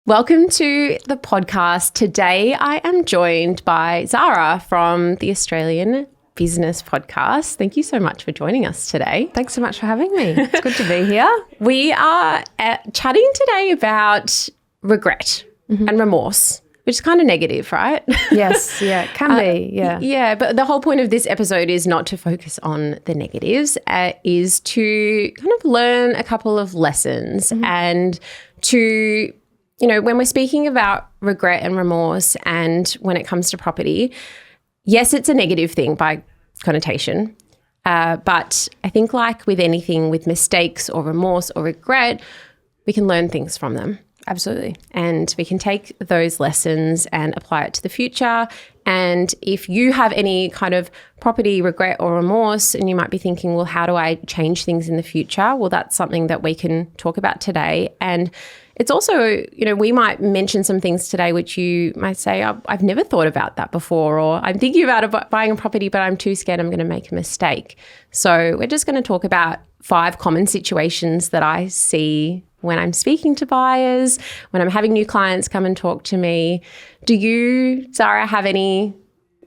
Welcome to the podcast. Today I am joined by Zara from the Australian Business Podcast. Thank you so much for joining us today. Thanks so much for having me. It's good to be here. We are chatting today about regret and remorse, which is kind of negative, right? Yes, yeah, it can be, yeah. Yeah, but the whole point of this episode is not to focus on the negatives, is to kind of learn a couple of lessons and to, when we're speaking about regret and remorse and when it comes to property, yes, it's a negative thing by connotation, but I think like with anything, with mistakes or remorse or regret, we can learn things from them. Absolutely. And we can take those lessons and apply it to the future. And if you have any kind of property regret or remorse and you might be thinking, well, how do I change things in the future? Well, that's something that we can talk about today. And it's also, we might mention some things today which you might say, I've never thought about that before, or I'm thinking about buying a property, but I'm too scared I'm going to make a mistake. So we're just going to talk about 5 common situations that I see when I'm speaking to buyers, when I'm having new clients come and talk to me. Do you, Zara, have any,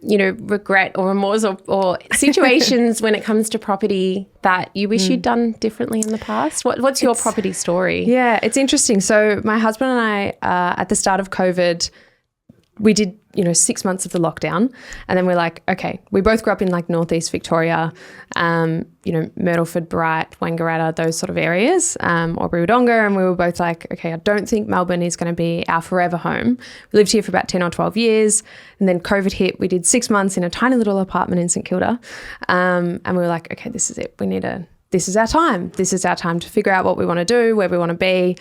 regret or remorse or situations when it comes to property that you wish you'd done differently in the past? What's your property story? Yeah, it's interesting. So my husband and I, at the start of COVID, we did, 6 months of the lockdown, and then we're like, okay, we both grew up in like Northeast Victoria, Myrtleford, Bright, Wangaratta, those sort of areas, Albury Wodonga, and we were both like, okay, I don't think Melbourne is going to be our forever home. We lived here for about 10 or 12 years, and then COVID hit. We did 6 months in a tiny little apartment in St Kilda, and we were like, okay, this is it. This is our time. This is our time to figure out what we want to do, where we want to be.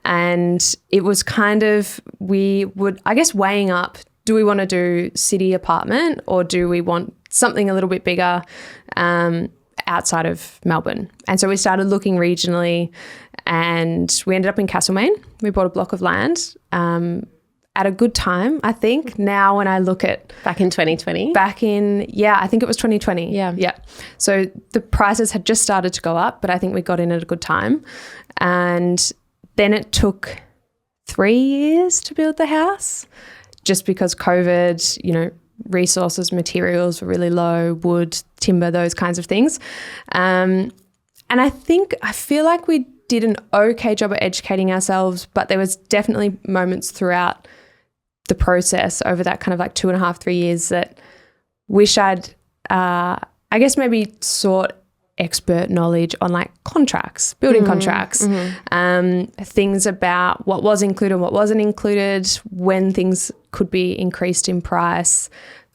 And it was kind of, weighing up, do we want to do city apartment or do we want something a little bit bigger outside of Melbourne? And so we started looking regionally and we ended up in Castlemaine. We bought a block of land at a good time, I think. Now when I look at... Back in 2020? I think it was 2020. Yeah. So the prices had just started to go up, but I think we got in at a good time. And then it took 3 years to build the house just because COVID, resources, materials were really low, wood, timber, those kinds of things. And I feel like we did an okay job at educating ourselves, but there was definitely moments throughout the process over that kind of like 2.5, 3 years that wish I'd, maybe sought expert knowledge on like contracts, building contracts, things about what was included, what wasn't included, when things could be increased in price,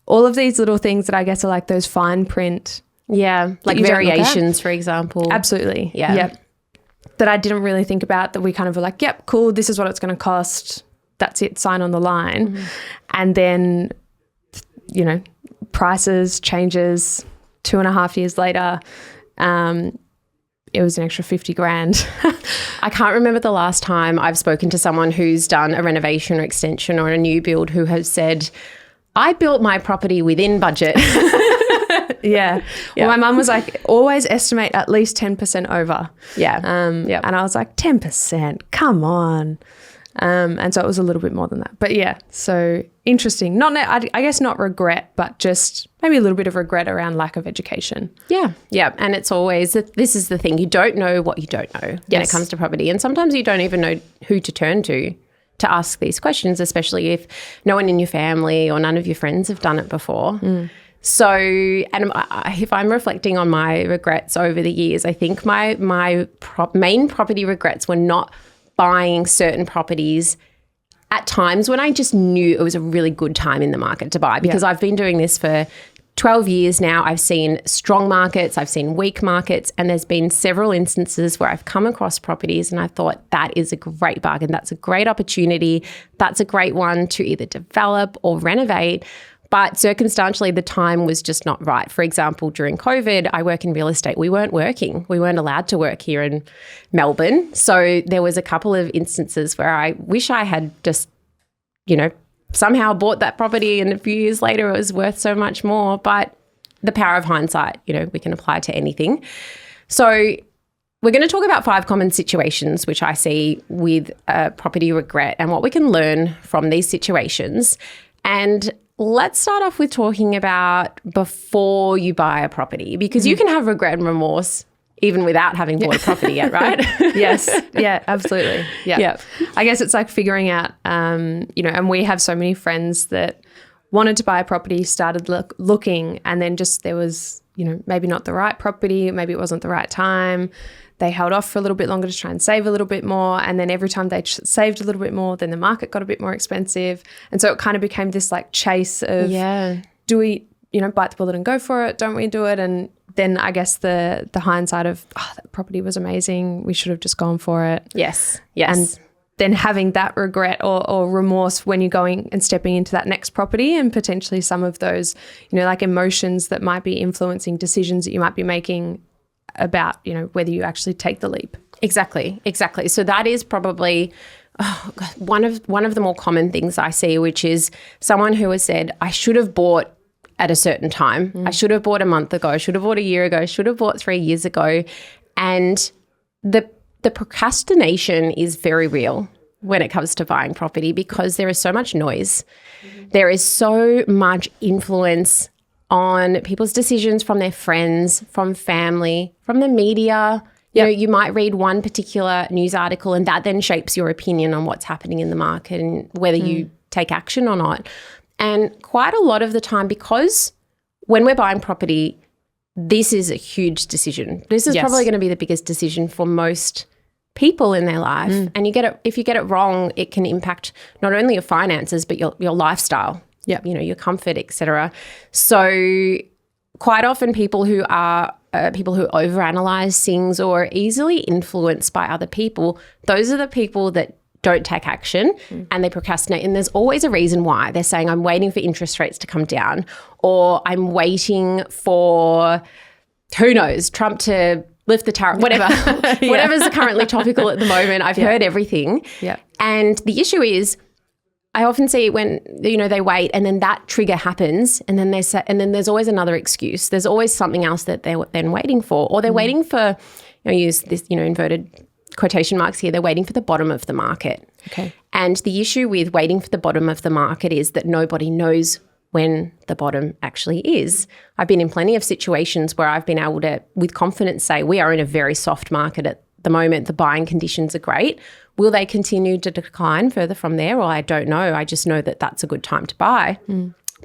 all of these little things that I guess are like those fine print. Yeah, like variations, for example. Absolutely. Yeah. Yep. That I didn't really think about, that we kind of were like, yep, cool, this is what it's going to cost. That's it, sign on the line. And then, prices, changes, 2.5 years later, it was an extra 50 grand. I can't remember the last time I've spoken to someone who's done a renovation or extension or a new build who has said, I built my property within budget. Yeah. Well, my mum was like, always estimate at least 10% over. Yeah. And I was like, 10%, come on. And so it was a little bit more than that. But yeah, so interesting. I guess not regret, but just maybe a little bit of regret around lack of education. Yeah. Yeah. And it's always, this is the thing, you don't know what you don't know when it comes to property. And sometimes you don't even know who to turn to ask these questions, especially if no one in your family or none of your friends have done it before. So, and if I'm reflecting on my regrets over the years, I think my main property regrets were not buying certain properties at times when I just knew it was a really good time in the market to buy, because I've been doing this for 12 years now. I've seen strong markets, I've seen weak markets, and there's been several instances where I've come across properties and I thought that is a great bargain, that's a great opportunity, that's a great one to either develop or renovate. But circumstantially, the time was just not right. For example, during COVID, I work in real estate. We weren't working. We weren't allowed to work here in Melbourne. So there was a couple of instances where I wish I had just, somehow bought that property, and a few years later it was worth so much more. But the power of hindsight, we can apply to anything. So we're going to talk about 5 common situations which I see with property regret and what we can learn from these situations. And let's start off with talking about before you buy a property, because you can have regret and remorse even without having bought a property yet, right? Yes. Yeah, absolutely. Yeah. I guess it's like figuring out, and we have so many friends that wanted to buy a property, started looking, and then just there was, maybe not the right property, maybe it wasn't the right time. They held off for a little bit longer to try and save a little bit more. And then every time they saved a little bit more, then the market got a bit more expensive. And so it kind of became this like chase of, do we, bite the bullet and go for it? Don't we do it? And then I guess the hindsight of, that property was amazing, we should have just gone for it. Yes. And then having that regret or remorse when you're going and stepping into that next property, and potentially some of those, like emotions that might be influencing decisions that you might be making about, whether you actually take the leap. Exactly. So that is probably one of the more common things I see, which is someone who has said, I should have bought at a certain time. I should have bought a month ago. I should have bought a year ago. I should have bought 3 years ago. And the procrastination is very real when it comes to buying property, because there is so much noise. There is so much influence on people's decisions from their friends, from family, from the media. You might read one particular news article and that then shapes your opinion on what's happening in the market and whether you take action or not. And quite a lot of the time, because when we're buying property, this is a huge decision. This is probably going to be the biggest decision for most people in their life. And if you get it wrong, it can impact not only your finances, but your lifestyle. Your comfort, etc. So quite often people who overanalyze things or are easily influenced by other people, those are the people that don't take action and they procrastinate. And there's always a reason why. They're saying, I'm waiting for interest rates to come down, or I'm waiting for, who knows, Trump to lift the tariff, whatever. Whatever's currently topical at the moment. I've heard everything. And the issue is, I often see when, they wait and then that trigger happens and then there's always another excuse. There's always something else that they're then waiting for, or they're waiting for, use this, inverted quotation marks here, they're waiting for the bottom of the market. Okay. And the issue with waiting for the bottom of the market is that nobody knows when the bottom actually is. I've been in plenty of situations where I've been able to, with confidence, say we are in a very soft market at the moment. The buying conditions are great. Will they continue to decline further from there? Well, I don't know. I just know that that's a good time to buy.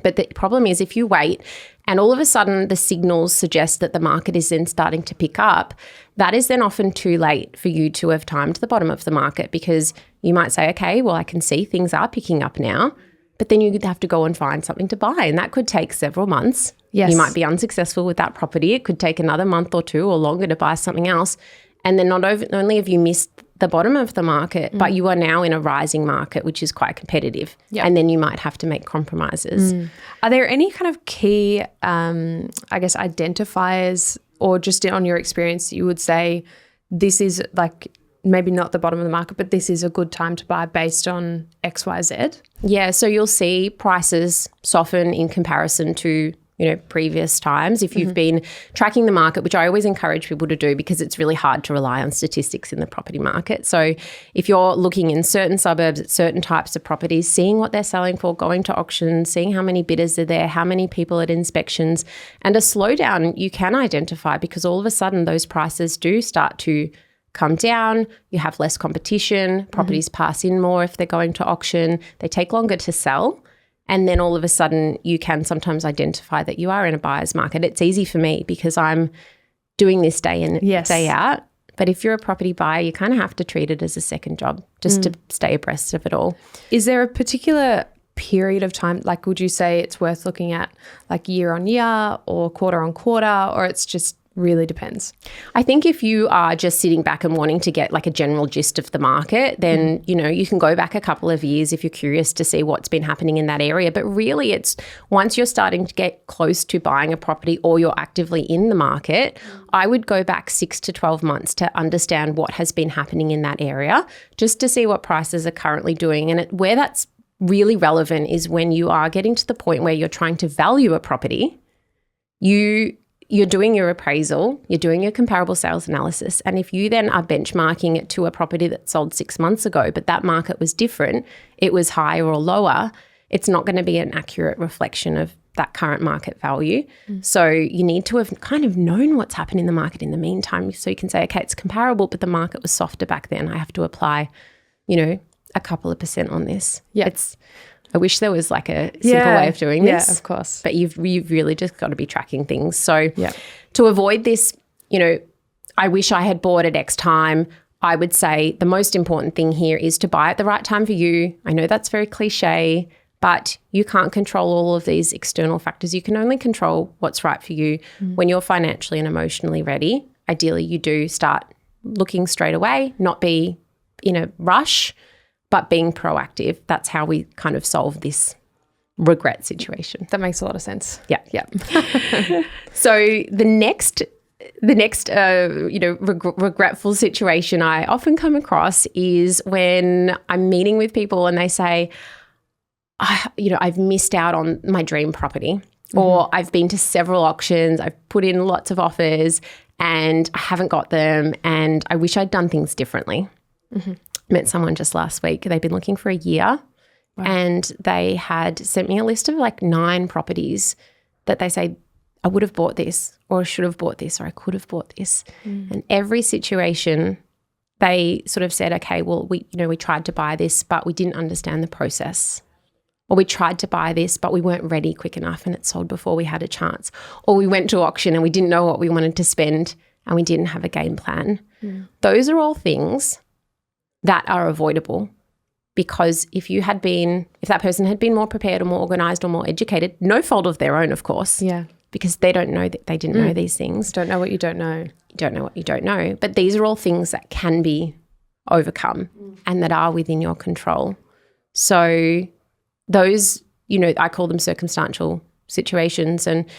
But the problem is if you wait and all of a sudden the signals suggest that the market is then starting to pick up, that is then often too late for you to have timed the bottom of the market, because you might say, okay, well, I can see things are picking up now, but then you have to go and find something to buy, and that could take several months. You might be unsuccessful with that property. It could take another month or 2 or longer to buy something else. And then not only have you missed the bottom of the market, but you are now in a rising market, which is quite competitive. And then you might have to make compromises. Are there any kind of key, identifiers, or just on your experience, you would say this is like maybe not the bottom of the market, but this is a good time to buy based on X, Y, Z? Yeah, so you'll see prices soften in comparison to previous times. If you've been tracking the market, which I always encourage people to do because it's really hard to rely on statistics in the property market. So if you're looking in certain suburbs at certain types of properties, seeing what they're selling for, going to auctions, seeing how many bidders are there, how many people at inspections, and a slowdown you can identify, because all of a sudden those prices do start to come down, you have less competition, properties pass in more if they're going to auction, they take longer to sell. And then all of a sudden you can sometimes identify that you are in a buyer's market. It's easy for me because I'm doing this day in, day out. But if you're a property buyer, you kind of have to treat it as a second job just to stay abreast of it all. Is there a particular period of time, like would you say it's worth looking at like year on year or quarter on quarter, or it's just really depends? I think if you are just sitting back and wanting to get like a general gist of the market, then, you can go back a couple of years if you're curious to see what's been happening in that area. But really it's once you're starting to get close to buying a property or you're actively in the market, I would go back 6 to 12 months to understand what has been happening in that area, just to see what prices are currently doing. And where that's really relevant is when you are getting to the point where you're trying to value a property, you're doing your appraisal, you're doing your comparable sales analysis, and if you then are benchmarking it to a property that sold 6 months ago, but that market was different, it was higher or lower, it's not going to be an accurate reflection of that current market value. So you need to have kind of known what's happened in the market in the meantime. So you can say, okay, it's comparable, but the market was softer back then. I have to apply, a couple of % on this. Yeah. I wish there was like a simple way of doing this. Yeah, of course. But you've really just got to be tracking things. So to avoid this, I wish I had bought at X time. I would say the most important thing here is to buy at the right time for you. I know that's very cliche, but you can't control all of these external factors. You can only control what's right for you. When you're financially and emotionally ready, ideally you do start looking straight away, not be in a rush, but being proactive. That's how we kind of solve this regret situation. That makes a lot of sense. Yeah. So the next regretful situation I often come across is when I'm meeting with people and they say, I've missed out on my dream property, or I've been to several auctions, I've put in lots of offers and I haven't got them, and I wish I'd done things differently. Met someone just last week. They've been looking for a year. Wow. And they had sent me a list of like 9 properties that they say, I would have bought this, or I should have bought this, or I could have bought this. And every situation they sort of said, okay, well, we tried to buy this, but we didn't understand the process. Or we tried to buy this, but we weren't ready quick enough and it sold before we had a chance. Or we went to auction and we didn't know what we wanted to spend and we didn't have a game plan. Those are all things that are avoidable, because if that person had been more prepared or more organised or more educated, no fault of their own, of course. Yeah. Because they don't know that they didn't know these things. Don't know what you don't know. You don't know what you don't know. But these are all things that can be overcome and that are within your control. So those, I call them circumstantial situations, and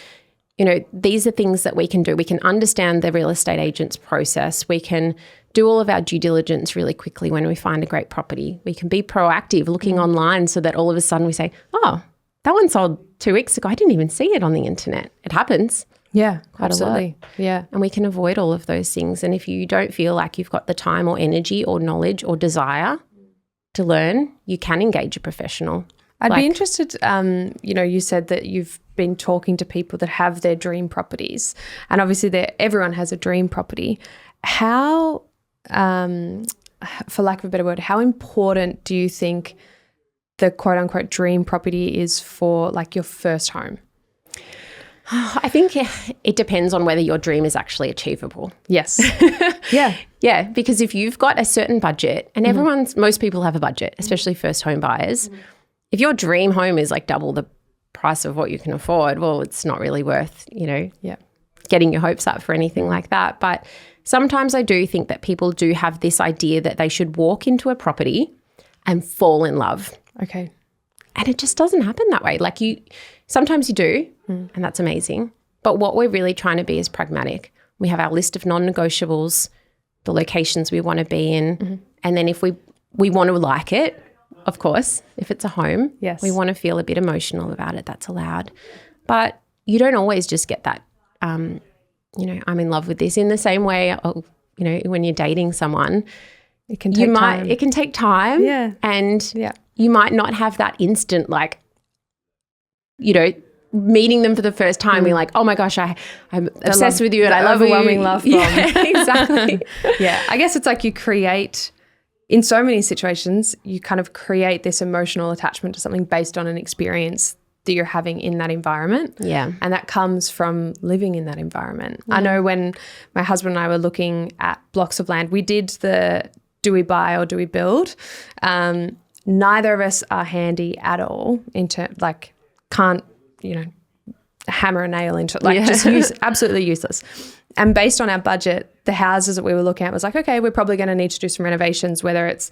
these are things that we can do. We can understand the real estate agent's process. We can do all of our due diligence really quickly when we find a great property. We can be proactive looking online so that all of a sudden we say, oh, that one sold 2 weeks ago. I didn't even see it on the internet. It happens. Yeah, quite absolutely. A lot. Yeah. And we can avoid all of those things. And if you don't feel like you've got the time or energy or knowledge or desire to learn, you can engage a professional. I'd be interested, you said that you've been talking to people that have their dream properties, and obviously everyone has a dream property. How, for lack of a better word, how important do you think the quote unquote dream property is for like your first home? I think it depends on whether your dream is actually achievable. Yes. Yeah. Yeah, because if you've got a certain budget, and most people have a budget, especially first home buyers, if your dream home is like double the price of what you can afford, well, it's not really worth, getting your hopes up for anything like that. But sometimes I do think that people do have this idea that they should walk into a property and fall in love. Okay. And it just doesn't happen that way. Like sometimes you do, and that's amazing. But what we're really trying to be is pragmatic. We have our list of non-negotiables, the locations we want to be in. And then if we want to like it, of course, if it's a home, yes, we want to feel a bit emotional about it. That's allowed. But you don't always just get that, I'm in love with this in the same way, when you're dating someone. It can take time. It can take time. Yeah. And you might not have that instant, meeting them for the first time, being like, oh my gosh, I'm obsessed with you and I love you. Overwhelming love bomb. Yeah, exactly. Yeah. I guess it's like you create, in so many situations, you kind of create this emotional attachment to something based on an experience that you're having in that environment. Yeah. And that comes from living in that environment. I know when my husband and I were looking at blocks of land, we did the do we buy or do we build? Neither of us are handy at all can't, hammer a nail into it, just absolutely useless. And based on our budget, the houses that we were looking at was like, okay, we're probably going to need to do some renovations, whether it's,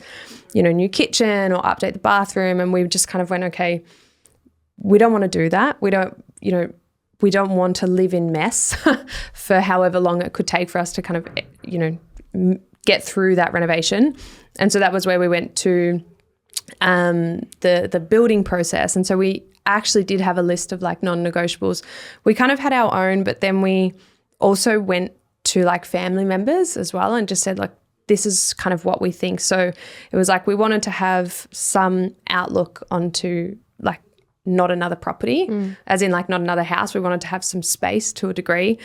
new kitchen or update the bathroom. And we just kind of went, okay, we don't want to do that. We don't want to live in mess for however long it could take for us to kind of, get through that renovation. And so that was where we went to the building process. And so we actually did have a list of like non-negotiables. We kind of had our own, but then we also went to like family members as well and just said like, this is kind of what we think. So it was like we wanted to have some outlook onto like not another property, as in like not another house. We wanted to have some space to a degree.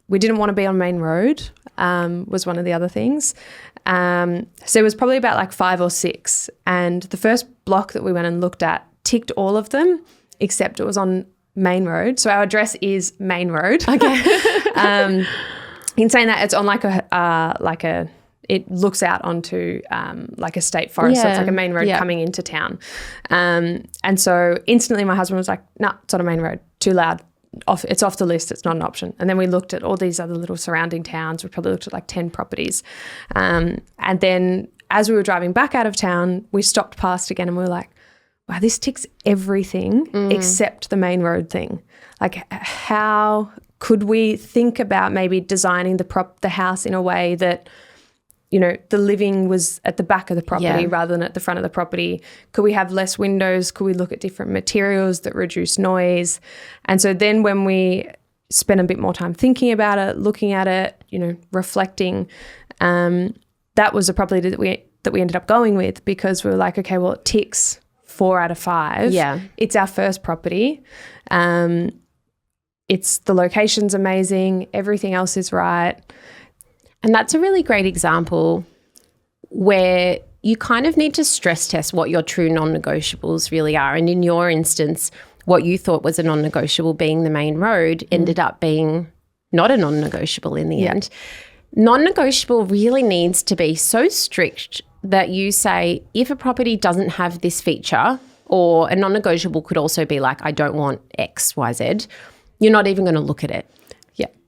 We didn't want to be on main road, was one of the other things. So it was probably about like 5 or 6. And the first block that we went and looked at ticked all of them, except it was on main road. So our address is main road. Okay. In saying that, it's on like a it looks out onto like a state forest. So it's like a main road coming into town. And so instantly my husband was like, no, it's not a main road, too loud. It's off the list. It's not an option. And then we looked at all these other little surrounding towns. We probably looked at like 10 properties. And then as we were driving back out of town, we stopped past again and we were like, wow, this ticks everything except the main road thing. Like how could we think about maybe designing the house in a way that, you know, the living was at the back of the property rather than at the front of the property? Could we have less windows? Could we look at different materials that reduce noise? And so then when we spent a bit more time thinking about it, looking at it, you know, reflecting, that was a property that we ended up going with because we were like, okay, well, it ticks 4 out of 5. Yeah. It's our first property. It's the location's amazing. Everything else is right. And that's a really great example where you kind of need to stress test what your true non-negotiables really are. And in your instance, what you thought was a non-negotiable being the main road ended up being not a non-negotiable in the end. Non-negotiable really needs to be so strict that you say, if a property doesn't have this feature, or a non-negotiable could also be like, I don't want X, Y, Z, you're not even going to look at it.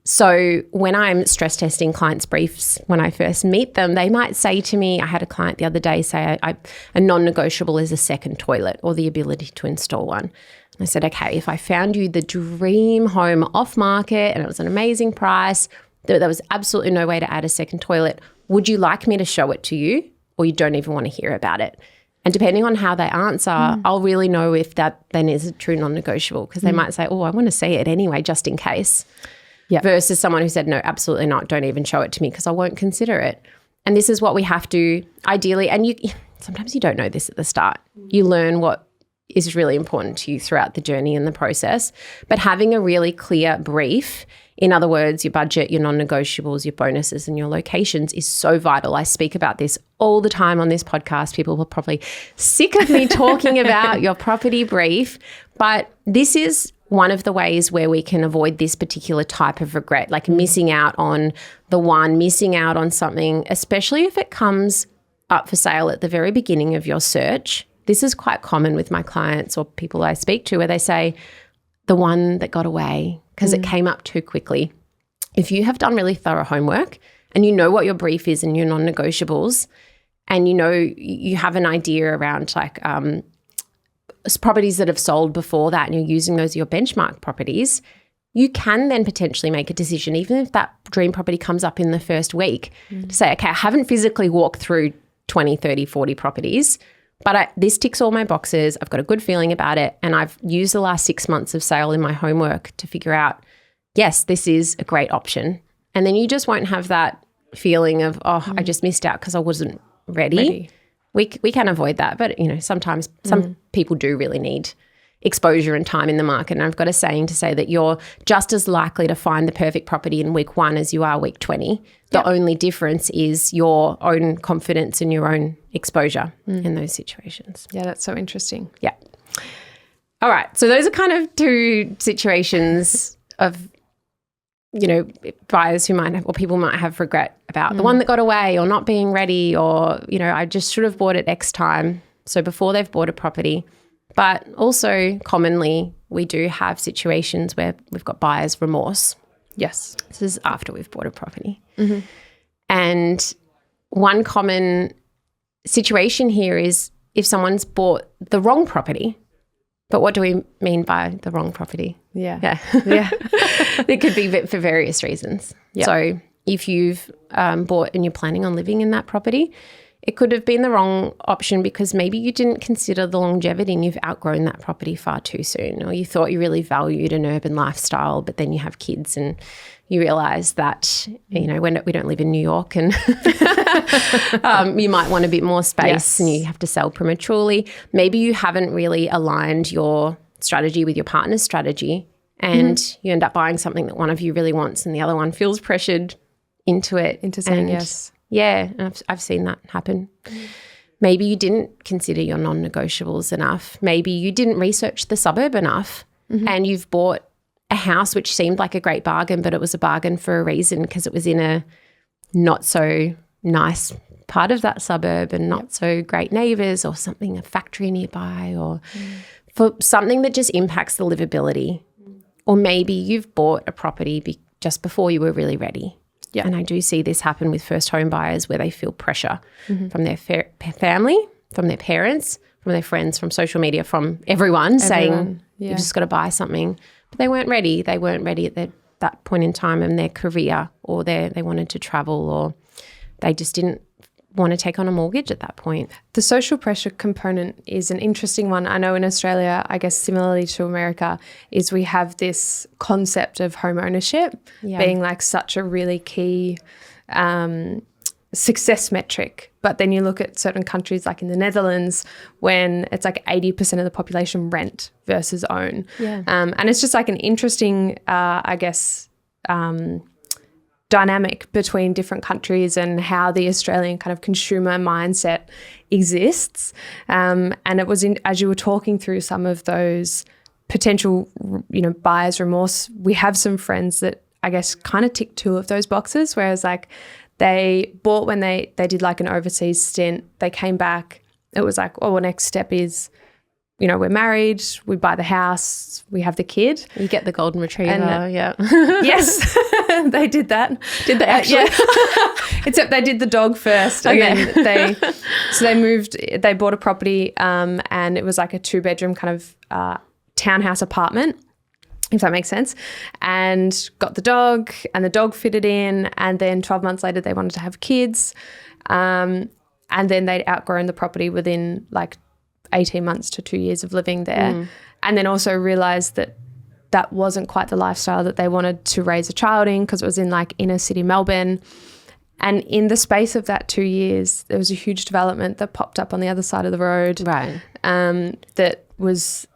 So when I'm stress testing clients' briefs, when I first meet them, they might say to me, I had a client the other day say, a non-negotiable is a second toilet or the ability to install one. And I said, okay, if I found you the dream home off market and it was an amazing price, there was absolutely no way to add a second toilet, would you like me to show it to you or you don't even want to hear about it? And depending on how they answer, I'll really know if that then is a true non-negotiable because they might say, oh, I want to see it anyway, just in case. Versus someone who said, no, absolutely not, don't even show it to me because I won't consider it. And this is what we have to ideally, and sometimes you don't know this at the start. You learn what is really important to you throughout the journey and the process. But having a really clear brief, in other words, your budget, your non-negotiables, your bonuses and your locations is so vital. I speak about this all the time on this podcast. People are probably sick of me talking about your property brief, but this is one of the ways where we can avoid this particular type of regret, like missing out on the one, missing out on something, especially if it comes up for sale at the very beginning of your search. This is quite common with my clients or people I speak to where they say, the one that got away because it came up too quickly. If you have done really thorough homework and you know what your brief is and your non-negotiables and you know you have an idea around like properties that have sold before that and you're using those as your benchmark properties, you can then potentially make a decision, even if that dream property comes up in the first week, to say, okay, I haven't physically walked through 20, 30, 40 properties, but this ticks all my boxes. I've got a good feeling about it. And I've used the last 6 months of sale in my homework to figure out, yes, this is a great option. And then you just won't have that feeling of, I just missed out because I wasn't ready. We can avoid that. But, you know, sometimes some people do really need exposure and time in the market. And I've got a saying to say that you're just as likely to find the perfect property in week 1 as you are week 20. The only difference is your own confidence and your own exposure in those situations. Yeah, that's so interesting. Yeah. All right. So those are kind of 2 situations of, you know, buyers who might have, or people might have regret about the one that got away or not being ready or, you know, I just should have bought it X time. So before they've bought a property. But also commonly we do have situations where we've got buyer's remorse. Yes. This is after we've bought a property. And one common situation here is if someone's bought the wrong property. But what do we mean by the wrong property? Yeah. It could be for various reasons. So if you've bought and you're planning on living in that property, it could have been the wrong option because maybe you didn't consider the longevity and you've outgrown that property far too soon, or you thought you really valued an urban lifestyle, but then you have kids and you realise that, we don't live in New York and you might want a bit more space and you have to sell prematurely. Maybe you haven't really aligned your strategy with your partner's strategy and you end up buying something that one of you really wants and the other one feels pressured into it. Into saying yes. Yeah, and I've seen that happen. Maybe you didn't consider your non-negotiables enough. Maybe you didn't research the suburb enough and you've bought a house which seemed like a great bargain, but it was a bargain for a reason because it was in a not so nice part of that suburb and not so great neighbours or something, a factory nearby or for something that just impacts the livability. Or maybe you've bought a property just before you were really ready. Yeah. And I do see this happen with first home buyers where they feel pressure from their family, from their parents, from their friends, from social media, from everyone saying you've just got to buy something. But they weren't ready. They weren't ready at that point in time in their career, or they wanted to travel, or they just didn't want to take on a mortgage at that point. The social pressure component is an interesting one. I know in Australia, I guess similarly to America, is we have this concept of home ownership being like such a really key success metric. But then you look at certain countries like in the Netherlands when it's like 80% of the population rent versus own. Yeah. And it's just like an interesting, dynamic between different countries and how the Australian kind of consumer mindset exists. And it was as you were talking through some of those potential, buyer's remorse, we have some friends that I guess kind of tick two of those boxes, whereas like they bought when they did like an overseas stint, they came back, it was like, oh, well, next step is, we're married, we buy the house, we have the kid. You get the golden retriever, Yes, they did that. Did they actually? Except they did the dog first. And then they moved, they bought a property and it was like a 2-bedroom kind of townhouse apartment, if that makes sense, and got the dog and the dog fitted in, and then 12 months later they wanted to have kids and then they'd outgrown the property within like 18 months to 2 years of living there. And then also realised that wasn't quite the lifestyle that they wanted to raise a child in because it was in like inner city Melbourne. And in the space of that 2 years, there was a huge development that popped up on the other side of the road. Right. That was,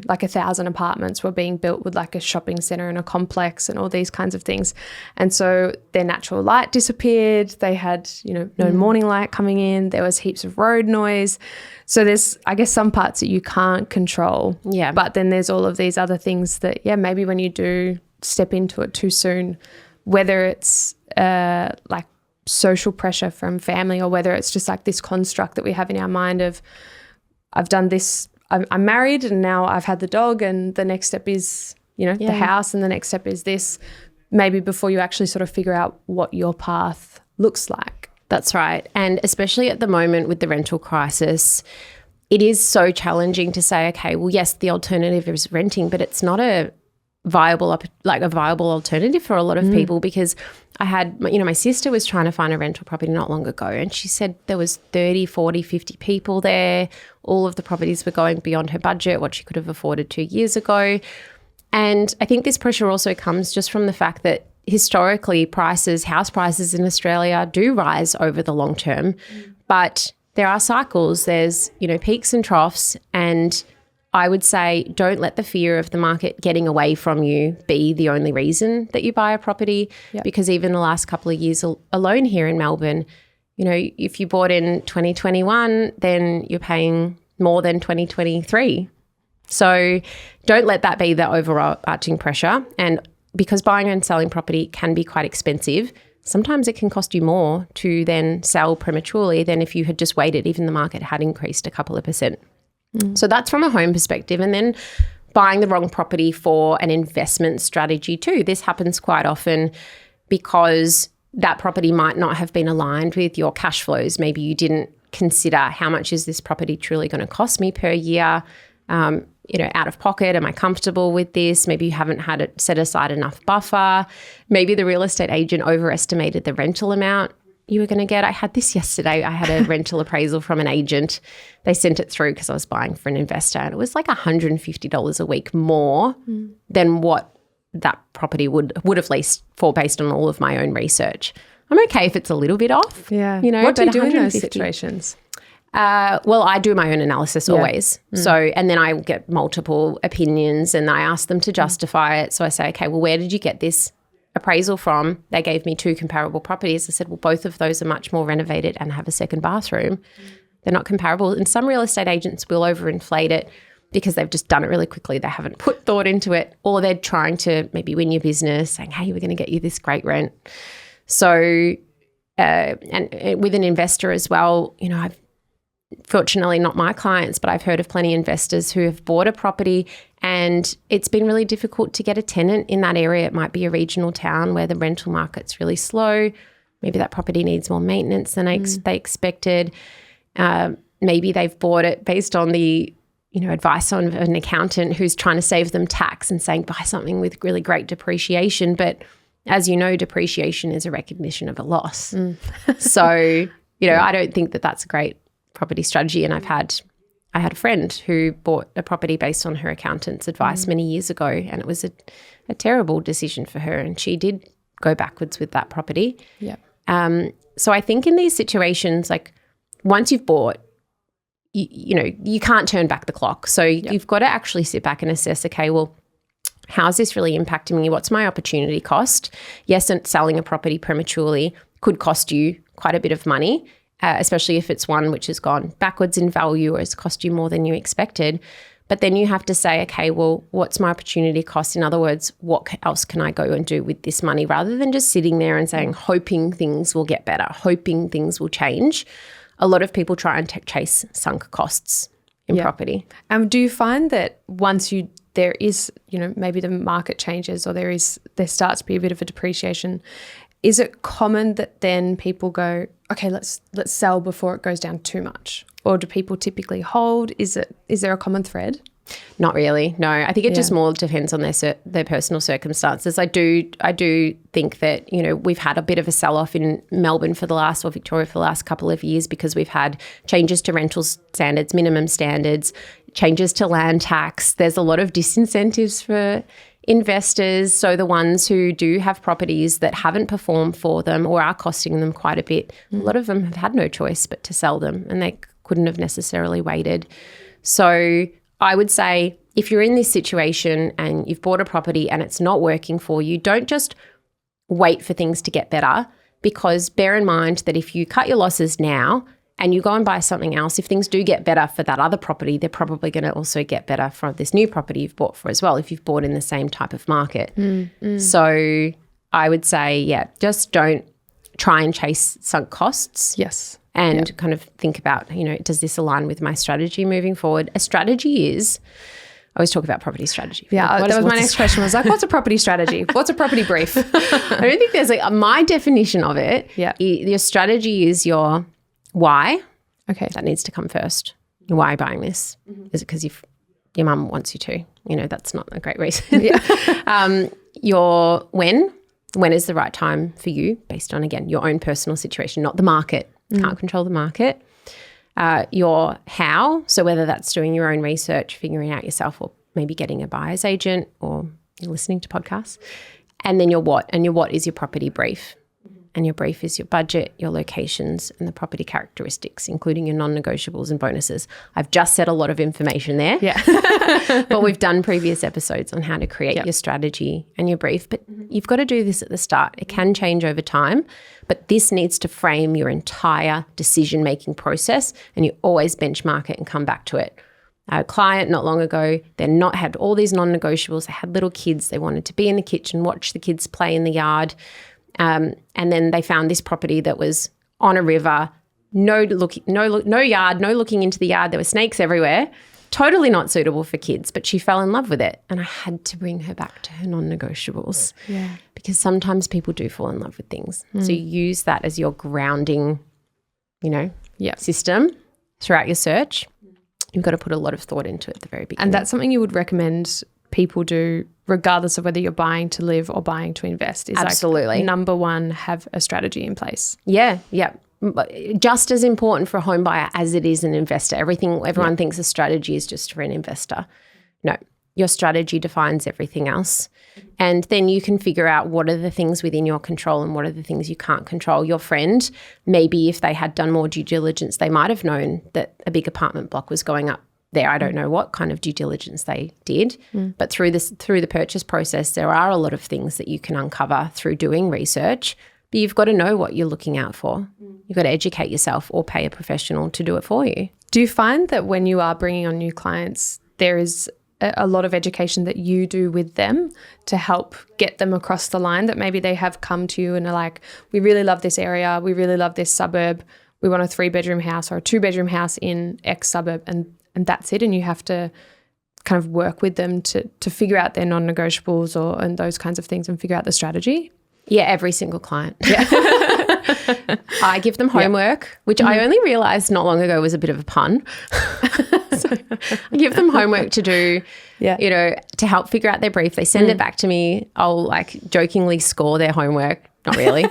like 1,000 apartments were being built with like a shopping centre and a complex and all these kinds of things. And so their natural light disappeared. They had, no morning light coming in. There was heaps of road noise. So there's, I guess, some parts that you can't control. Yeah. But then there's all of these other things that, maybe when you do step into it too soon, whether it's like social pressure from family or whether it's just like this construct that we have in our mind of, I've done this, I'm married and now I've had the dog and the next step is, the house, and the next step is this, maybe before you actually sort of figure out what your path looks like. That's right. And especially at the moment with the rental crisis, it is so challenging to say, okay, well, yes, the alternative is renting, but it's not a viable alternative for a lot of people, because I had, my sister was trying to find a rental property not long ago, and she said there was 30, 40, 50 people there. All of the properties were going beyond her budget, what she could have afforded 2 years ago. And I think this pressure also comes just from the fact that historically house prices in Australia do rise over the long term, but there are cycles. There's, peaks and troughs, and I would say don't let the fear of the market getting away from you be the only reason that you buy a property, because even the last couple of years alone here in Melbourne, if you bought in 2021, then you're paying more than 2023. So don't let that be the overarching pressure. And because buying and selling property can be quite expensive, sometimes it can cost you more to then sell prematurely than if you had just waited, even the market had increased a couple of percent. So that's from a home perspective. And then buying the wrong property for an investment strategy too. This happens quite often because that property might not have been aligned with your cash flows. Maybe you didn't consider how much is this property truly going to cost me per year, out of pocket. Am I comfortable with this? Maybe you haven't had it set aside enough buffer. Maybe the real estate agent overestimated the rental amount you were going to get. I had this yesterday. I had a rental appraisal from an agent. They sent it through because I was buying for an investor, and it was like $150 a week more than what that property would have leased for based on all of my own research. I'm okay if it's a little bit off. Yeah. You know, what do you but do in those 150 situations? Well, I do my own analysis always. So, and then I get multiple opinions and I ask them to justify it. So I say, okay, well, where did you get this appraisal from? They gave me 2 comparable properties. I said, well, both of those are much more renovated and have a second bathroom. They're not comparable. And some real estate agents will overinflate it because they've just done it really quickly. They haven't put thought into it, or they're trying to maybe win your business, saying, hey, we're going to get you this great rent. So, and with an investor as well, you know, I've fortunately not my clients, but I've heard of plenty of investors who have bought a property and it's been really difficult to get a tenant in that area. It might be a regional town where the rental market's really slow. Maybe that property needs more maintenance than they expected. Maybe they've bought it based on the, you know, advice on an accountant who's trying to save them tax and saying buy something with really great depreciation. But as you know, depreciation is a recognition of a loss. So, you know, I don't think that that's a great property strategy. And I had a friend who bought a property based on her accountant's advice many years ago, and it was a terrible decision for her, and she did go backwards with that property. Yeah. So I think in these situations, like once you've bought, you know, you can't turn back the clock. So you've got to actually sit back and assess, okay, well, how's this really impacting me? What's my opportunity cost? Yes, and selling a property prematurely could cost you quite a bit of money, especially if it's one which has gone backwards in value or has cost you more than you expected. But then you have to say, okay, well, what's my opportunity cost? In other words, what else can I go and do with this money, rather than just sitting there and saying, hoping things will get better, hoping things will change. A lot of people try and chase sunk costs in property. Do you find that once there is, you know, maybe the market changes or there starts to be a bit of a depreciation, is it common that then people go, okay, let's sell before it goes down too much? Or do people typically hold? Is there a common thread? Not really. No, I think it just more depends on their personal circumstances. I do think that, you know, we've had a bit of a sell-off in Melbourne Victoria for the last couple of years because we've had changes to rental standards, minimum standards, changes to land tax. There's a lot of disincentives for investors. So the ones who do have properties that haven't performed for them or are costing them quite a bit, a lot of them have had no choice but to sell them, and they couldn't have necessarily waited. So I would say if you're in this situation and you've bought a property and it's not working for you, don't just wait for things to get better, because bear in mind that if you cut your losses now and you go and buy something else, if things do get better for that other property, they're probably going to also get better for this new property you've bought for as well, if you've bought in the same type of market. So I would say, just don't try and chase sunk costs. Yes. And kind of think about, you know, does this align with my strategy moving forward? A strategy is, I always talk about property strategy. Yeah, that was my next question. I was like, what's a property strategy? What's a property brief? I don't think there's my definition of it. Yeah. Your strategy is your why. Okay. That needs to come first. Why are you buying this? Is it because your mum wants you to? You know, that's not a great reason. Yeah. Your when is the right time for you, based on, again, your own personal situation, not the market. Can't control the market. Your how, so whether that's doing your own research, figuring out yourself, or maybe getting a buyer's agent, or listening to podcasts. And then your what, and your what is your property brief. And your brief is your budget, your locations, and the property characteristics, including your non-negotiables and bonuses. I've just said a lot of information there. Yeah. But we've done previous episodes on how to create your strategy and your brief. But you've got to do this at the start. It can change over time, but this needs to frame your entire decision-making process, and you always benchmark it and come back to it. A client not long ago, had all these non-negotiables. They had little kids. They wanted to be in the kitchen, watch the kids play in the yard. And then they found this property that was on a river, no yard, no looking into the yard. There were snakes everywhere, totally not suitable for kids, but she fell in love with it. And I had to bring her back to her non-negotiables. Yeah. Because sometimes people do fall in love with things. So you use that as your grounding, system throughout your search. You've got to put a lot of thought into it at the very beginning. And that's something you would recommend people do, regardless of whether you're buying to live or buying to invest, is Absolutely. like, number one, have a strategy in place. Yeah. Just as important for a home buyer as it is an investor. Everyone thinks a strategy is just for an investor. No, your strategy defines everything else. And then you can figure out what are the things within your control and what are the things you can't control. Your friend, maybe if they had done more due diligence, they might have known that a big apartment block was going up there. I don't know what kind of due diligence they did, but through the purchase process, there are a lot of things that you can uncover through doing research. But you've got to know what you're looking out for. You've got to educate yourself or pay a professional to do it for you. Do you find that when you are bringing on new clients, there is a lot of education that you do with them to help get them across the line, that maybe they have come to you and are like, we really love this area, we really love this suburb, we want a 3-bedroom house or a 2-bedroom house in X suburb, and that's it, and you have to kind of work with them to figure out their non-negotiables and those kinds of things and figure out the strategy? Yeah, every single client. Yeah. I give them homework, which I only realised not long ago was a bit of a pun. So I give them homework to do, to help figure out their brief. They send it back to me. I'll like jokingly score their homework. Not really.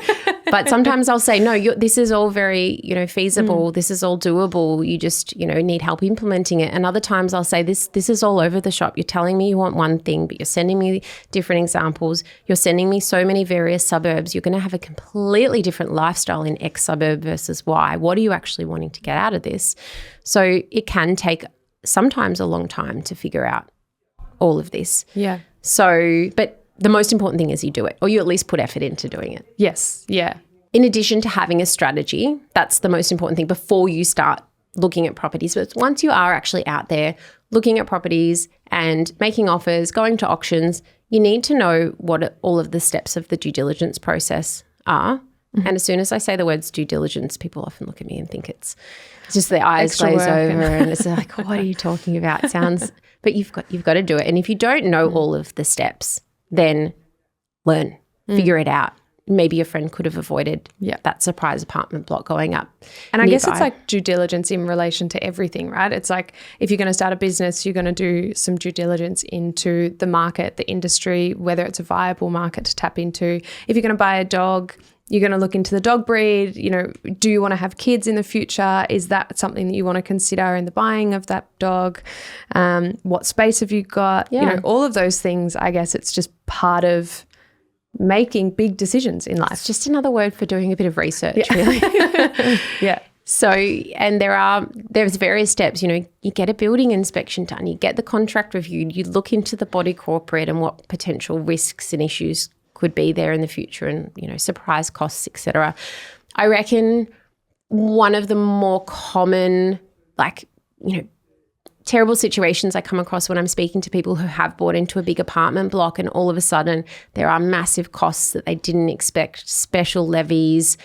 But sometimes I'll say, no, this is all very, feasible. This is all doable. You just, need help implementing it. And other times I'll say, this is all over the shop. You're telling me you want one thing, but you're sending me different examples. You're sending me so many various suburbs. You're going to have a completely different lifestyle in X suburb versus Y. What are you actually wanting to get out of this? So it can take sometimes a long time to figure out all of this. Yeah. So, but the most important thing is you do it, or you at least put effort into doing it. Yes. Yeah. In addition to having a strategy, that's the most important thing before you start looking at properties. But once you are actually out there looking at properties and making offers, going to auctions, you need to know what all of the steps of the due diligence process are. Mm-hmm. And as soon as I say the words due diligence, people often look at me and think it's just their eyes glaze over and it's like, what are you talking about? It sounds, but you've got to do it. And if you don't know all of the steps, then learn, figure it out. Maybe your friend could have avoided that surprise apartment block going up. And I guess it's like due diligence in relation to everything, right? It's like if you're going to start a business, you're going to do some due diligence into the market, the industry, whether it's a viable market to tap into. If you're going to buy a dog, you're going to look into the dog breed. Do you want to have kids in the future? Is that something that you want to consider in the buying of that dog? What space have you got? Yeah. All of those things, I guess it's just part of making big decisions in life. It's just another word for doing a bit of research, really. Yeah. So, and there's various steps, you get a building inspection done, you get the contract reviewed, you look into the body corporate and what potential risks and issues could be there in the future and, surprise costs, etc. I reckon one of the more common, terrible situations I come across when I'm speaking to people who have bought into a big apartment block and all of a sudden there are massive costs that they didn't expect, special levies,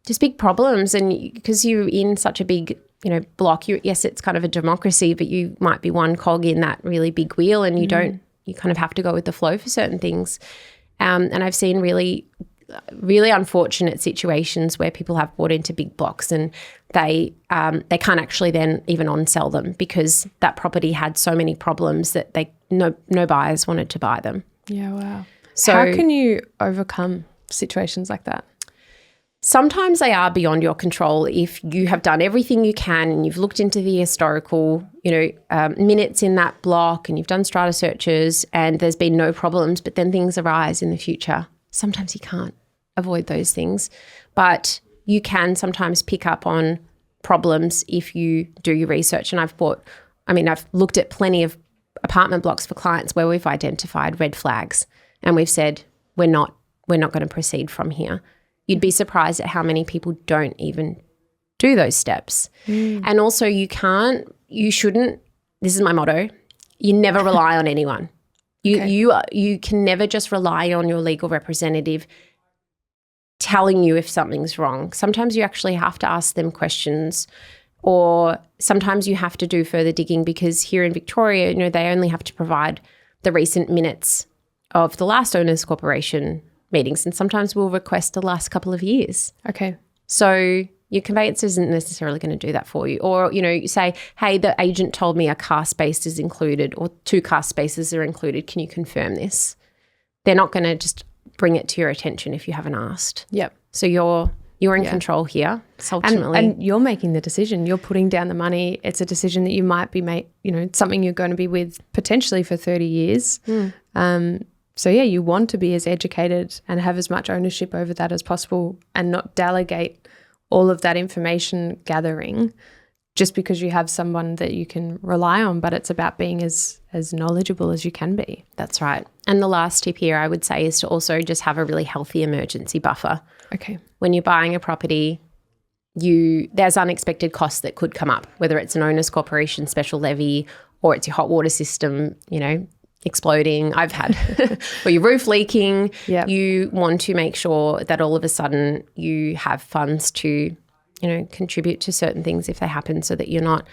just big problems. And because you're in such a big, block, yes, it's kind of a democracy, but you might be one cog in that really big wheel and you kind of have to go with the flow for certain things. And I've seen really, really unfortunate situations where people have bought into big blocks and they can't actually then even on-sell them because that property had so many problems that no buyers wanted to buy them. Yeah, wow. So how can you overcome situations like that? Sometimes they are beyond your control. If you have done everything you can and you've looked into the historical, minutes in that block and you've done strata searches and there's been no problems, but then things arise in the future. Sometimes you can't avoid those things, but you can sometimes pick up on problems if you do your research. And I've looked at plenty of apartment blocks for clients where we've identified red flags and we've said, we're not going to proceed from here. You'd be surprised at how many people don't even do those steps. And also you shouldn't, this is my motto, you never rely on anyone. You can never just rely on your legal representative telling you if something's wrong. Sometimes you actually have to ask them questions or sometimes you have to do further digging because here in Victoria, they only have to provide the recent minutes of the last owners corporation meetings and sometimes we'll request the last couple of years. Okay. So Your conveyancer isn't necessarily going to do that for you. Or, you say, hey, the agent told me a car space is included or 2 car spaces are included. Can you confirm this? They're not going to just bring it to your attention if you haven't asked. Yep. So you're in control here. So ultimately, and you're making the decision. You're putting down the money. It's a decision that you might be something you're going to be with potentially for 30 years. So you want to be as educated and have as much ownership over that as possible and not delegate all of that information gathering just because you have someone that you can rely on, but it's about being as knowledgeable as you can be. That's right. And the last tip here I would say is to also just have a really healthy emergency buffer. Okay. When you're buying a property, there's unexpected costs that could come up, whether it's an owner's corporation special levy or it's your hot water system, exploding. I've had or your roof leaking. Yep. You want to make sure that all of a sudden you have funds to, contribute to certain things if they happen, so that you're not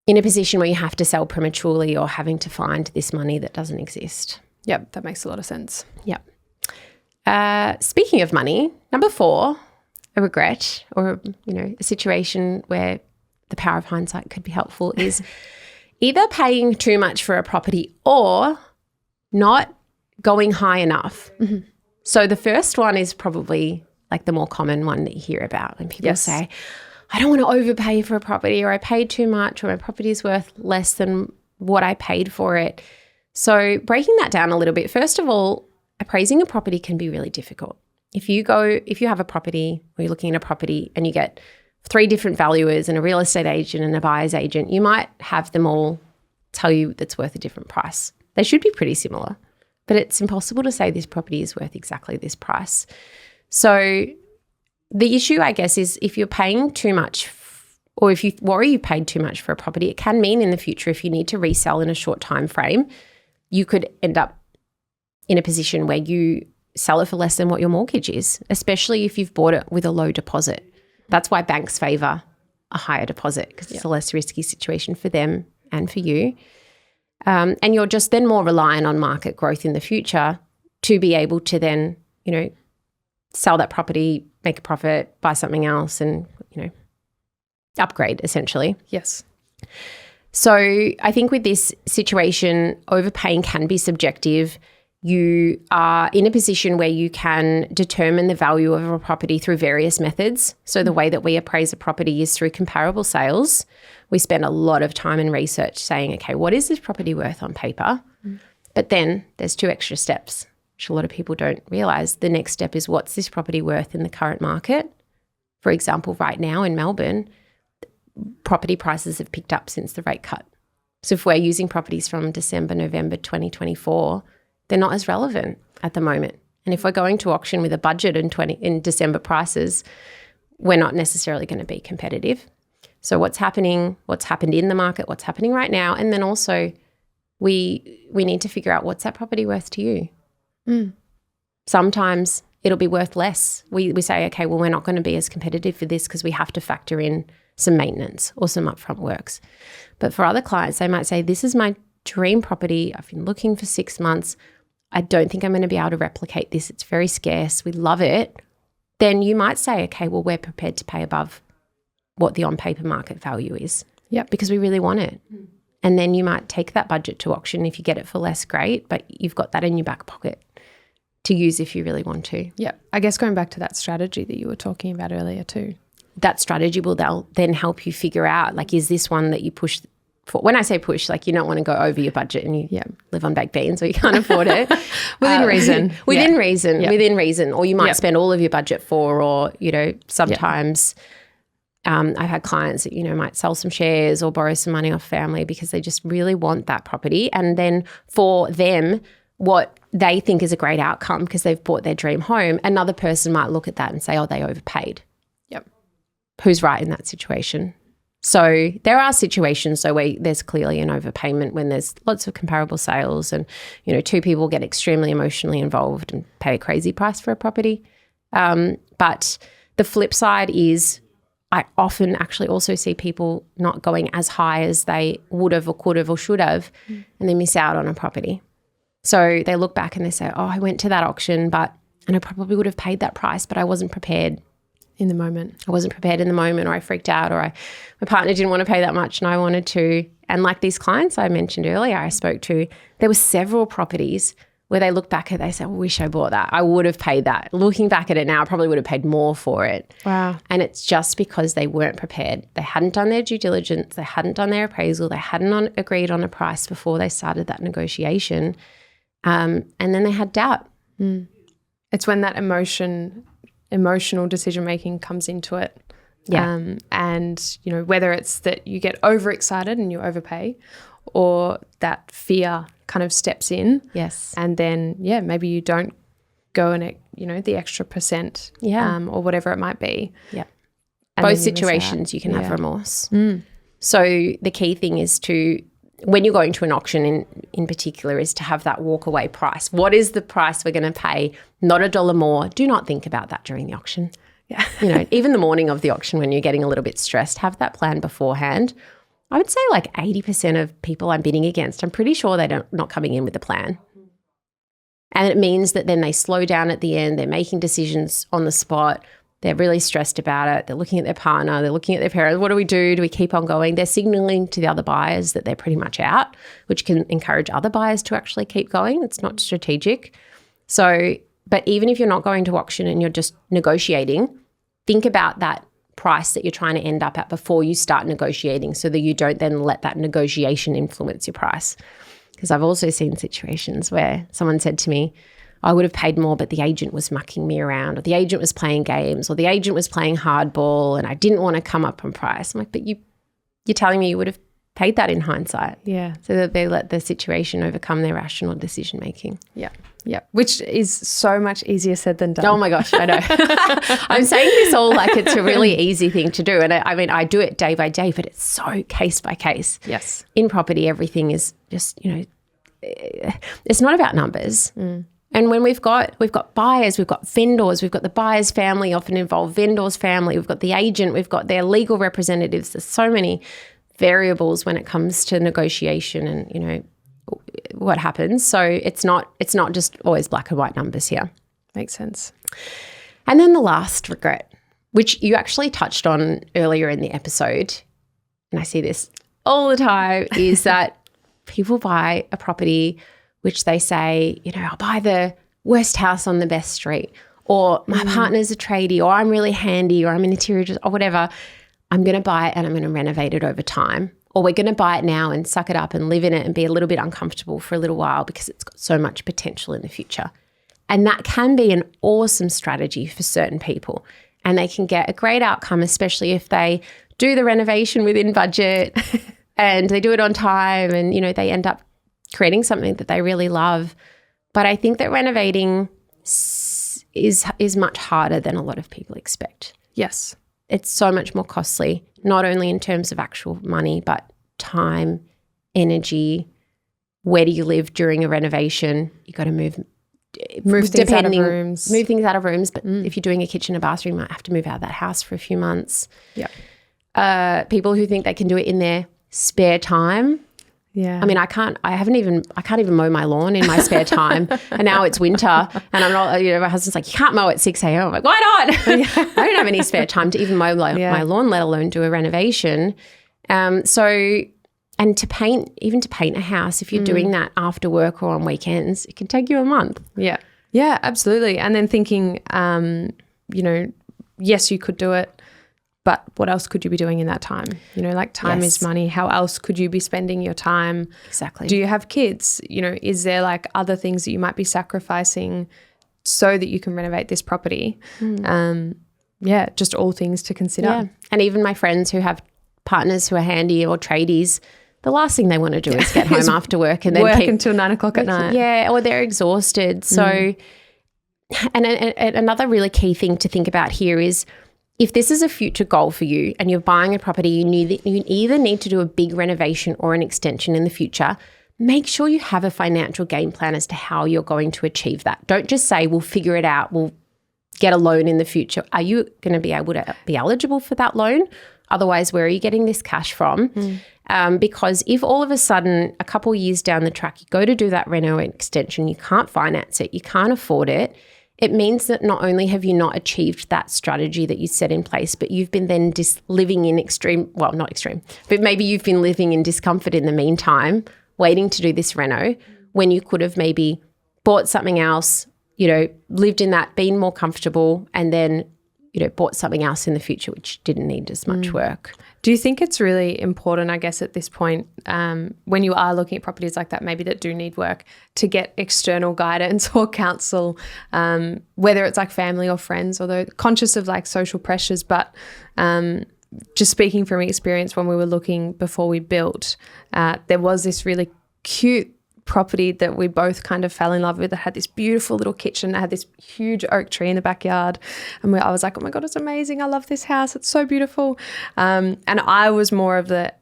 in a position where you have to sell prematurely or having to find this money that doesn't exist. Yep, that makes a lot of sense. Yep. Speaking of money, number 4, a regret or, a situation where the power of hindsight could be helpful is either paying too much for a property or not going high enough. Mm-hmm. So the first one is probably like the more common one that you hear about when people say, I don't want to overpay for a property, or I paid too much, or my property is worth less than what I paid for it. So breaking that down a little bit, first of all, appraising a property can be really difficult. If you have a property or you're looking at a property and you get 3 different valuers and a real estate agent and a buyer's agent, you might have them all tell you that's worth a different price. They should be pretty similar, but it's impossible to say this property is worth exactly this price. So the issue, I guess, is if you're paying too much or if you worry you paid too much for a property, it can mean in the future if you need to resell in a short time frame, you could end up in a position where you sell it for less than what your mortgage is, especially if you've bought it with a low deposit. That's why banks favour a higher deposit, because it's a less risky situation for them and for you. And you're just then more reliant on market growth in the future to be able to then, sell that property, make a profit, buy something else and, upgrade essentially. Yes. So I think with this situation, overpaying can be subjective. You are in a position where you can determine the value of a property through various methods. So the way that we appraise a property is through comparable sales. We spend a lot of time and research saying, okay, what is this property worth on paper? But then there's 2 extra steps, which a lot of people don't realise. The next step is, what's this property worth in the current market? For example, right now in Melbourne, property prices have picked up since the rate cut. So if we're using properties from December, November 2024, they're not as relevant at the moment. And if we're going to auction with a budget in December prices, we're not necessarily going to be competitive. So what's happened in the market, what's happening right now, and then also we need to figure out, what's that property worth to you? Sometimes it'll be worth less. We say, okay, well, we're not going to be as competitive for this because we have to factor in some maintenance or some upfront works. But for other clients, they might say, this is my dream property. I've been looking for 6 months. I don't think I'm going to be able to replicate this. It's very scarce. We love it. Then you might say, okay, well, we're prepared to pay above what the on-paper market value is. Yep. Because we really want it. And then you might take that budget to auction. If you get it for less, great, but you've got that in your back pocket to use if you really want to. Yeah. I guess going back to that strategy that you were talking about earlier too. That strategy will then help you figure out, like, is this one that you push for? When I say push, like, you don't want to go over your budget and you live on baked beans or you can't afford it. Within reason. Within reason. Or you might spend all of your budget for, or, sometimes I've had clients that, might sell some shares or borrow some money off family because they just really want that property. And then for them, what they think is a great outcome because they've bought their dream home, another person might look at that and say, oh, they overpaid. Yep. Who's right in that situation? So there are situations where there's clearly an overpayment when there's lots of comparable sales and, 2 people get extremely emotionally involved and pay a crazy price for a property. But the flip side is I often actually also see people not going as high as they would have or could have or should have, and they miss out on a property. So they look back and they say, oh, I went to that auction and I probably would have paid that price, but I wasn't prepared in the moment. I wasn't prepared in the moment, or I freaked out, or my partner didn't want to pay that much and I wanted to. And like these clients I mentioned earlier, I spoke to, there were several properties where they look back at it, they say, I wish I bought that. I would have paid that. Looking back at it now, I probably would have paid more for it. Wow. And it's just because they weren't prepared. They hadn't done their due diligence. They hadn't done their appraisal. They hadn't agreed on a price before they started that negotiation. And then they had doubt. It's when that emotional decision-making comes into it. Yeah. And, you know, whether it's that you get overexcited and you overpay, or that fear kind of steps in. Yes. And then, maybe you don't go in, the extra percent or whatever it might be. Yeah. And both situations you can have remorse. So the key thing is when you're going to an auction in particular, is to have that walk away price. What is the price we're going to pay? Not $1 more. Do not think about that during the auction. Yeah. Even the morning of the auction when you're getting a little bit stressed, have that plan beforehand. I would say like 80% of people I'm bidding against, I'm pretty sure they're not coming in with a plan. And it means that then they slow down at the end. They're making decisions on the spot. They're really stressed about it. They're looking at their partner. They're looking at their parents. What do we do? Do we keep on going? They're signaling to the other buyers that they're pretty much out, which can encourage other buyers to actually keep going. It's not strategic. So, but even if you're not going to auction and you're just negotiating, think about that price that you're trying to end up at before you start negotiating, so that you don't then let that negotiation influence your price. Because I've also seen situations where someone said to me, I would have paid more, but the agent was mucking me around, or the agent was playing games, or the agent was playing hardball and I didn't want to come up on price. I'm like, but you're telling me you would have paid that in hindsight. Yeah. So that they let the situation overcome their rational decision making. Yeah. Yeah. Which is so much easier said than done. Oh my gosh, I know. I'm saying this all like it's a really easy thing to do. And I mean, I do it day by day, but it's so case by case. Yes. In property, everything is just, it's not about numbers. And when we've got buyers, we've got vendors, we've got the buyer's family, often involved vendor's family, we've got the agent, we've got their legal representatives. There's so many variables when it comes to negotiation and, what happens. So it's not just always black and white numbers here. Makes sense. And then the last regret, which you actually touched on earlier in the episode, and I see this all the time, is that people buy a property which they say, I'll buy the worst house on the best street, or my partner's a tradie, or I'm really handy, or I'm an interior or whatever. I'm going to buy it and I'm going to renovate it over time. Or we're going to buy it now and suck it up and live in it and be a little bit uncomfortable for a little while because it's got so much potential in the future. And that can be an awesome strategy for certain people. And they can get a great outcome, especially if they do the renovation within budget and they do it on time and, they end up creating something that they really love. But I think that renovating is much harder than a lot of people expect. Yes. It's so much more costly, not only in terms of actual money, but time, energy. Where do you live during a renovation? You got to move things out of rooms. Move things out of rooms. But if you're doing a kitchen and bathroom, you might have to move out of that house for a few months. Yeah. People who think they can do it in their spare time. Yeah. I mean, I can't even mow my lawn in my spare time. And now it's winter and I'm not, my husband's like, you can't mow at 6 a.m. I'm like, why not? I don't have any spare time to even mow my lawn, let alone do a renovation. And to paint a house, if you're doing that after work or on weekends, it can take you a month. Yeah. Yeah, absolutely. And then thinking, yes, you could do it, but what else could you be doing in that time? Time is money. How else could you be spending your time? Exactly. Do you have kids? Is there other things that you might be sacrificing so that you can renovate this property? Just all things to consider. Yeah. And even my friends who have partners who are handy or tradies, the last thing they want to do is get home after work and then work until 9 o'clock at night. Yeah, or they're exhausted. So, and another really key thing to think about here is, if this is a future goal for you and you're buying a property, you either need to do a big renovation or an extension in the future, make sure you have a financial game plan as to how you're going to achieve that. Don't just say, we'll figure it out, we'll get a loan in the future. Are you going to be able to be eligible for that loan? Otherwise, where are you getting this cash from? Because if all of a sudden, a couple of years down the track, you go to do that reno extension, you can't finance it, you can't afford it, it means that not only have you not achieved that strategy that you set in place, but you've been then living in not extreme, but maybe you've been living in discomfort in the meantime, waiting to do this reno, when you could have maybe bought something else, lived in that, been more comfortable, and then, bought something else in the future which didn't need as much work. Do you think it's really important, I guess, at this point, when you are looking at properties like that, maybe that do need work, to get external guidance or counsel, whether it's like family or friends, although conscious of like social pressures, but just speaking from experience, when we were looking before we built, there was this really cute property that we both kind of fell in love with. It had this beautiful little kitchen. It had this huge oak tree in the backyard. And I was like, oh my God, it's amazing. I love this house. It's so beautiful. And I was more of the,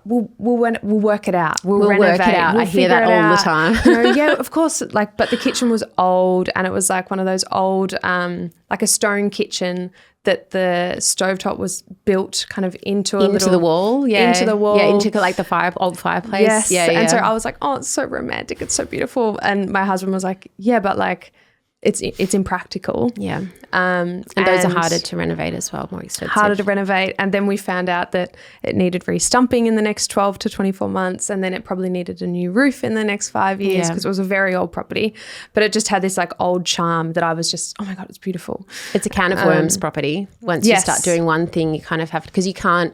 we'll work it out. We'll renovate. Work it out. I hear that all the time. Yeah, of course. But the kitchen was old, and it was like one of those old, like a stone kitchen that the stovetop was built kind of into the wall. Yeah. Into the wall. Yeah, into like the old fireplace. Yes. Yeah. And so I was like, oh, it's so romantic. It's so beautiful. And my husband was like, yeah, but like, it's impractical. Yeah. And those are harder to renovate as well, more expensive. Harder to renovate. And then we found out that it needed re-stumping in the next 12 to 24 months. And then it probably needed a new roof in the next 5 years, because it was a very old property. But it just had this like old charm that I was just, oh my God, it's beautiful. It's a can of worms property. Once you start doing one thing, you kind of have to, because you can't,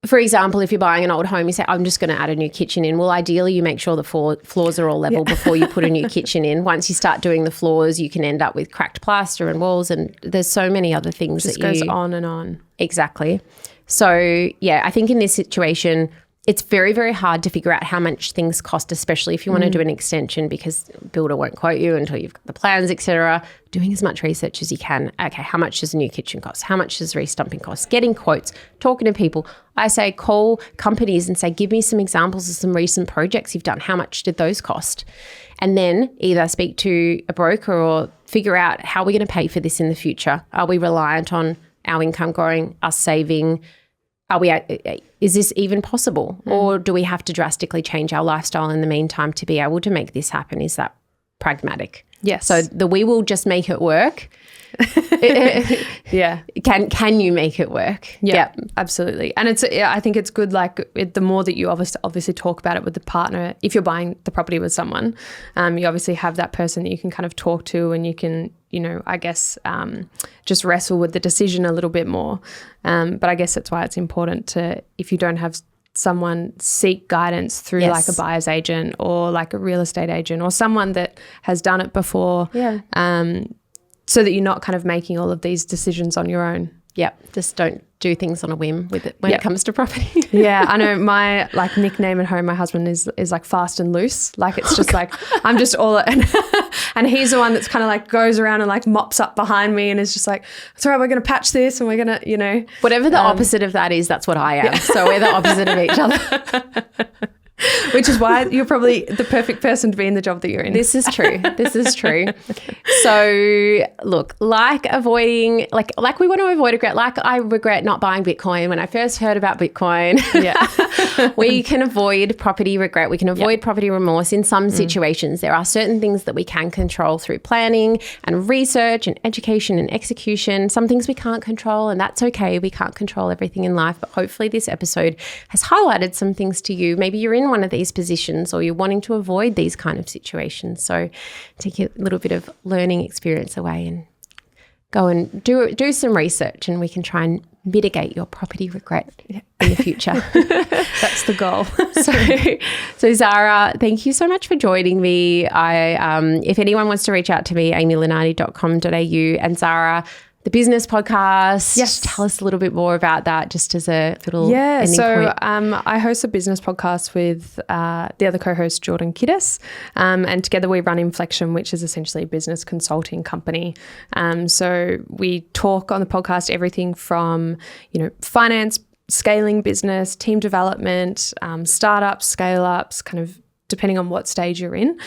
for example, if you're buying an old home, you say, I'm just going to add a new kitchen in. Well, ideally, you make sure the floors are all level before you put a new kitchen in. Once you start doing the floors, you can end up with cracked plaster and walls, and there's so many other things. It just goes on and on. Exactly. So, yeah, I think in this situation, it's very, very hard to figure out how much things cost, especially if you want to do an extension, because the builder won't quote you until you've got the plans, etc. Doing as much research as you can. Okay, how much does a new kitchen cost? How much does re-stumping cost? Getting quotes, talking to people. I say call companies and say, give me some examples of some recent projects you've done. How much did those cost? And then either speak to a broker or figure out how we're going to pay for this in the future. Are we reliant on our income growing, us saving? Is this even possible? Or do we have to drastically change our lifestyle in the meantime to be able to make this happen? Is that pragmatic? Yes. So we will just make it work. Yeah. Can you make it work? Yeah, absolutely. And I think it's good, like the more that you obviously talk about it with the partner, if you're buying the property with someone, you obviously have that person that you can kind of talk to, and you can, I guess, just wrestle with the decision a little bit more. But I guess that's why it's important to, if you don't have someone, seek guidance through like a buyer's agent or like a real estate agent or someone that has done it before. Yeah. So that you're not kind of making all of these decisions on your own. Yep. Just don't do things on a whim with it when it comes to property. Yeah, I know my like nickname at home, my husband is like fast and loose. Like it's just like I'm just all and he's the one that's kind of like goes around and like mops up behind me and is just like, it's all right, we're going to patch this and we're going to, Whatever the opposite of that is, that's what I am. Yeah. So we're the opposite of each other. Which is why you're probably the perfect person to be in the job that you're in. This is true. So look, like avoiding, like we want to avoid regret, like I regret not buying Bitcoin when I first heard about Bitcoin. Yeah. We can avoid property regret. We can avoid property remorse in some situations. There are certain things that we can control through planning and research and education and execution. Some things we can't control, and that's okay. We can't control everything in life, but hopefully this episode has highlighted some things to you. Maybe you're in one of these positions or you're wanting to avoid these kind of situations. So take a little bit of learning experience away and go and do some research, and we can try and mitigate your property regret in the future. That's the goal. So Zara, thank you so much for joining me. If anyone wants to reach out to me, amylunardi.com.au, and Zara, the business podcast. Yes. Tell us a little bit more about that, just as a little ending so point. I host a business podcast with the other co-host, Jordan Kiddis, and together we run Inflection, which is essentially a business consulting company. So we talk on the podcast everything from, finance, scaling business, team development, startups, scale-ups, kind of depending on what stage you're in.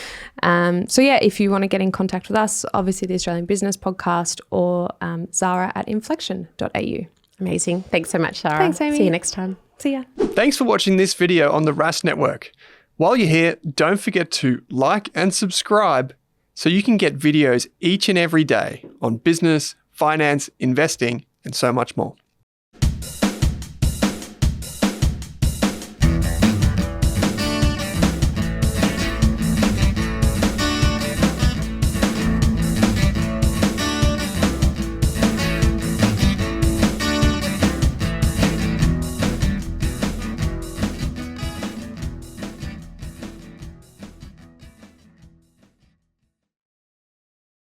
If you want to get in contact with us, obviously the Australian Business Podcast or Zara@inflection.au. Amazing. Thanks so much, Zara. Thanks, Amy. See you next time. See ya. Thanks for watching this video on the Rask Network. While you're here, don't forget to like and subscribe so you can get videos each and every day on business, finance, investing, and so much more.